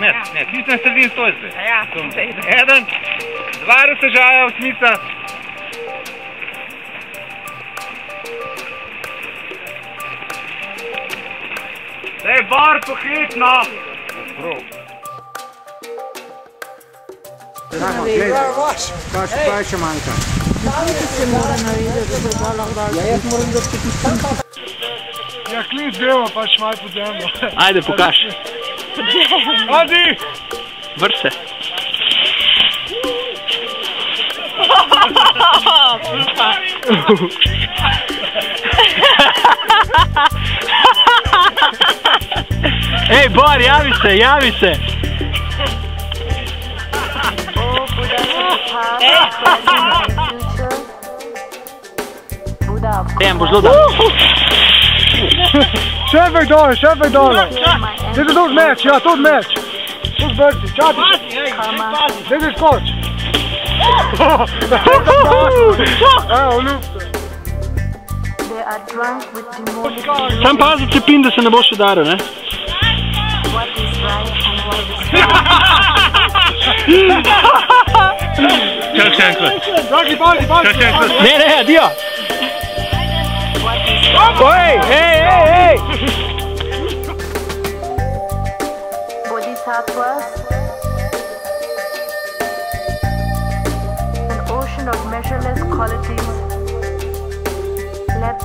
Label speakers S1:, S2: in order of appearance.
S1: Ne, ti na sredini stoj zdaj.
S2: Ja,
S1: Eden, dva razsežaja, osmica. Daj, bar, pohitno! Prav.
S3: Kaj še manjka?
S2: se mora narediti, da bo lahko dal.
S3: Ja, jaz moram zaščititi tam.
S1: Ja, klic gremo, pa še malo pod zemljo.
S4: Ajde, pokaž.
S1: Adi!
S4: Vrse. Ej, Bor, javi se, javi se. Dejan, boš zelo dal.
S1: Šefek dole. Daj tudi meč, ja, tudi meč. Tudi brci, čati. Daj skoč. Evo, ljubce.
S4: Sam pazi cepin, da se ne boš udaril, ne? Čak še enkrat.
S1: Dragi, pali.
S4: Ne, adio. Ej!
S2: Bodhisattvas, an ocean of measureless qualities. Let